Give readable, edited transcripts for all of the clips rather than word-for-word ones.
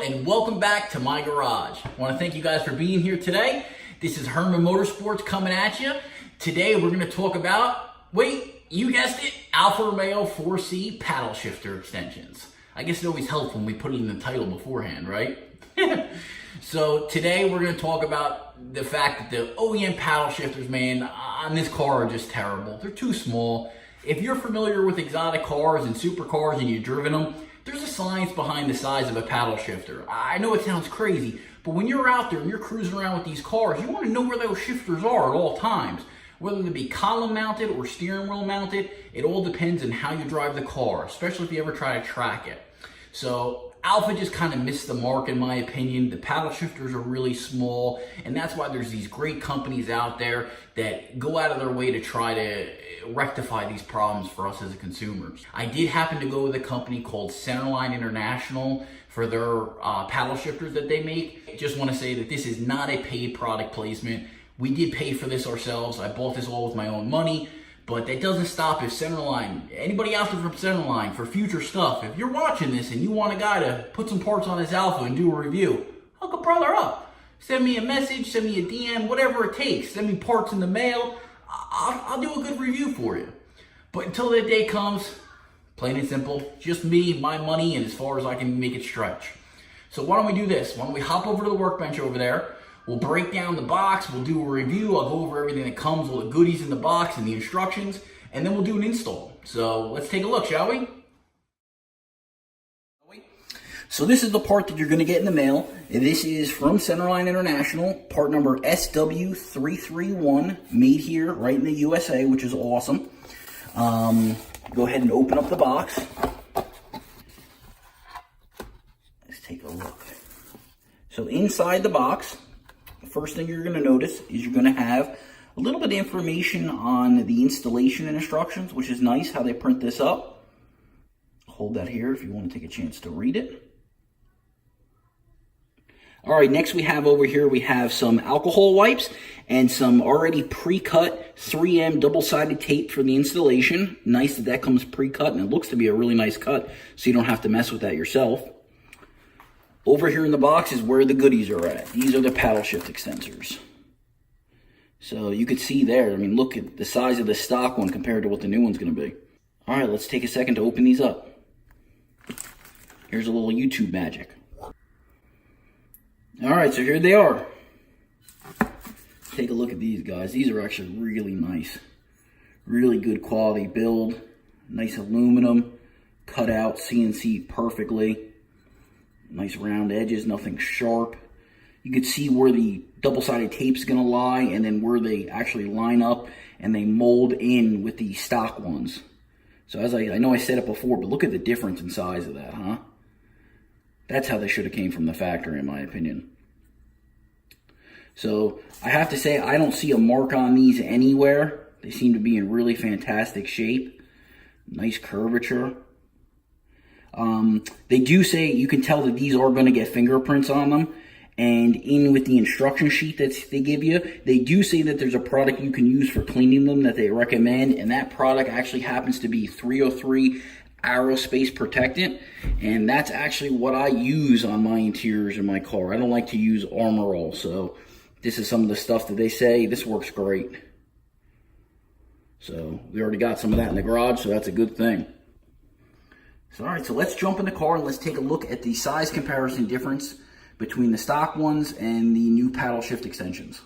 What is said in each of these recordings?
and welcome back to my garage. I want to thank you guys for being here today. This is Herman MotorSports coming at you. Today we're going to talk about, wait, you guessed it, Alfa Romeo 4C paddle shifter extensions. I guess it always helps when we put it in the title beforehand, right? So today we're going to talk about the fact that the OEM paddle shifters, man, on this car are just terrible. They're too small. If you're familiar with exotic cars and supercars and you've driven them, there's a science behind the size of a paddle shifter. I know it sounds crazy, but when you're out there and you're cruising around with these cars, you want to know where those shifters are at all times. Whether they be column mounted or steering wheel mounted, it all depends on how you drive the car, especially if you ever try to track it. So Alfa just kind of missed the mark in my opinion. The paddle shifters are really small, and that's why there's these great companies out there that go out of their way to try to rectify these problems for us as consumers. I did happen to go with a company called Centerline International for their paddle shifters that they make. I just want to say that this is not a paid product placement. We did pay for this ourselves. I bought this all with my own money. But that doesn't stop if Centerline, anybody out there from Centerline for future stuff, if you're watching this and you want a guy to put some parts on his Alfa and do a review, hook a brother up. Send me a message, send me a DM, whatever it takes. Send me parts in the mail. I'll do a good review for you. But until that day comes, plain and simple, just me, my money, and as far as I can make it stretch. So why don't we do this? Why don't we hop over to the workbench over there? We'll break down the box, we'll do a review, I'll go over everything that comes, all the goodies in the box and the instructions, and then we'll do an install. So let's take a look, shall we? So this is the part that you're going to get in the mail. This is from Centerline International, part number SW331, made here right in the USA, which is awesome. Go ahead and open up the box. Let's take a look. So inside the box, the first thing you're going to notice is you're going to have a little bit of information on the installation instructions, which is nice how they print this up. Hold that here if you want to take a chance to read it. All right, next we have over here, we have some alcohol wipes and some already pre-cut 3M double-sided tape for the installation. Nice that that comes pre-cut, and it looks to be a really nice cut, so you don't have to mess with that yourself. Over here in the box is where the goodies are at. These are the paddle shift extensors. So you could see there, I mean, look at the size of the stock one compared to what the new one's going to be. All right, let's take a second to open these up. Here's a little YouTube magic. All right, so here they are. Take a look at these guys. These are actually really nice. Really good quality build. Nice aluminum, cut out, CNC perfectly. Nice round edges, nothing sharp. You can see where the double-sided tape's going to lie and then where they actually line up and they mold in with the stock ones. So as I know I said it before, but look at the difference in size of that, huh? That's how they should have came from the factory, in my opinion. So I have to say, I don't see a mark on these anywhere. They seem to be in really fantastic shape. Nice curvature. They do say you can tell that these are going to get fingerprints on them, and in with the instruction sheet that they give you, they do say that there's a product you can use for cleaning them that they recommend, and that product actually happens to be 303 aerospace protectant, and that's actually what I use on my interiors in my car. I don't like to use Armor All, so this is some of the stuff that they say. This works great. So we already got some of that in the garage, so that's a good thing. So, all right, so let's jump in the car and let's take a look at the size comparison difference between the stock ones and the new paddle shift extensions.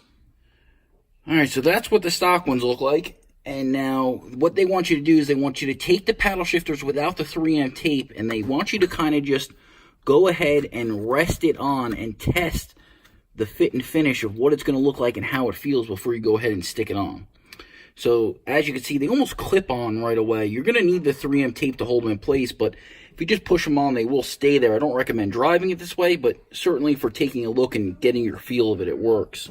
All right, so that's what the stock ones look like. And now what they want you to do is they want you to take the paddle shifters without the 3M tape, and they want you to kind of just go ahead and rest it on and test the fit and finish of what it's going to look like and how it feels before you go ahead and stick it on. So, as you can see, they almost clip on right away. You're going to need the 3M tape to hold them in place, but if you just push them on, they will stay there. I don't recommend driving it this way, but certainly for taking a look and getting your feel of it, it works.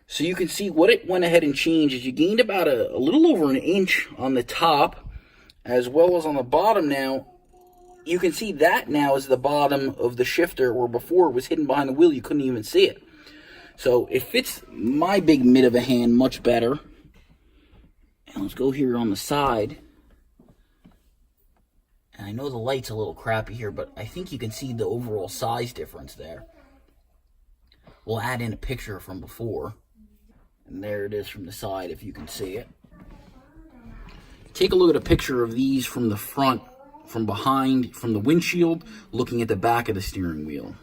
So you can see what it went ahead and changed is you gained about a little over an inch on the top, as well as on the bottom now. You can see that now is the bottom of the shifter, where before it was hidden behind the wheel, you couldn't even see it. So it fits my big mid of a hand much better. And let's go here on the side. And I know the light's a little crappy here, but I think you can see the overall size difference there. We'll add in a picture from before. And there it is from the side, if you can see it. Take a look at a picture of these from the front, from behind, from the windshield, looking at the back of the steering wheel.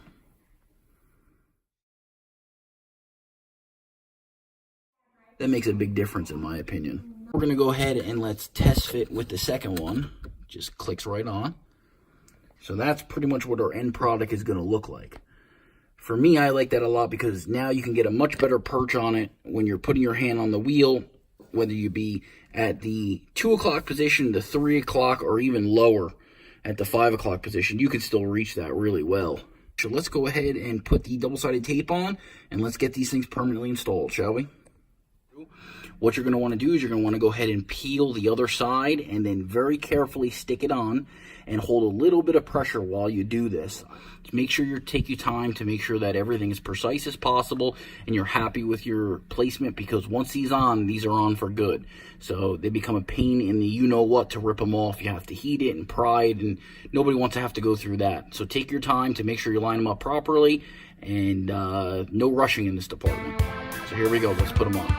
That makes a big difference in my opinion. We're going to go ahead and let's test fit with the second one. Just clicks right on. So that's pretty much what our end product is going to look like. For me, I like that a lot because now you can get a much better perch on it when you're putting your hand on the wheel, whether you be at the 2 o'clock position, the 3 o'clock, or even lower at the 5 o'clock position. You can still reach that really well. So let's go ahead and put the double-sided tape on, and let's get these things permanently installed, shall we? What you're going to want to do is you're going to want to go ahead and peel the other side and then very carefully stick it on and hold a little bit of pressure while you do this. Make sure you take your time to make sure that everything is precise as possible and you're happy with your placement, because once these are on for good. So they become a pain in the you-know-what to rip them off. You have to heat it and pry it, and nobody wants to have to go through that. So take your time to make sure you line them up properly, and no rushing in this department. So here we go. Let's put them on.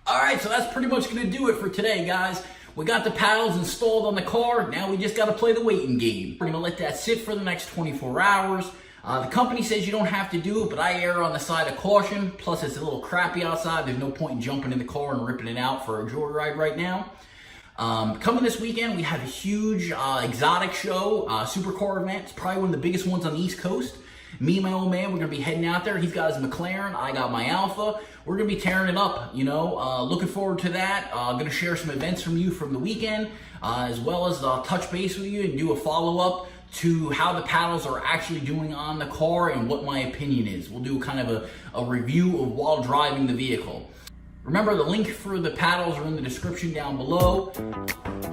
Alright, so that's pretty much going to do it for today, guys. We got the paddles installed on the car. Now we just got to play the waiting game. We're going to let that sit for the next 24 hours. The company says you don't have to do it, but I err on the side of caution. Plus, it's a little crappy outside. There's no point in jumping in the car and ripping it out for a joyride right now. Coming this weekend, we have a huge exotic show, supercar event. It's probably one of the biggest ones on the East Coast. Me and my old man, we're going to be heading out there. He's got his McLaren. I got my Alfa. We're going to be tearing it up, you know. Looking forward to that. Going to share some events from you from the weekend, as well as touch base with you and do a follow-up to how the paddles are actually doing on the car and what my opinion is. We'll do kind of a review of while driving the vehicle. Remember, the link for the paddles are in the description down below.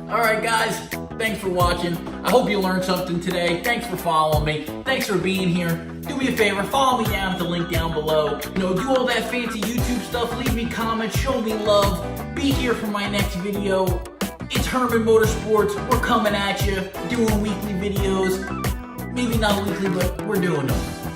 Alright guys, thanks for watching. I hope you learned something today. Thanks for following me. Thanks for being here. Do me a favor, follow me down at the link down below. You know, do all that fancy YouTube stuff. Leave me comments, show me love. Be here for my next video. It's Herman Motorsports. We're coming at you, doing weekly videos. Maybe not weekly, but we're doing them.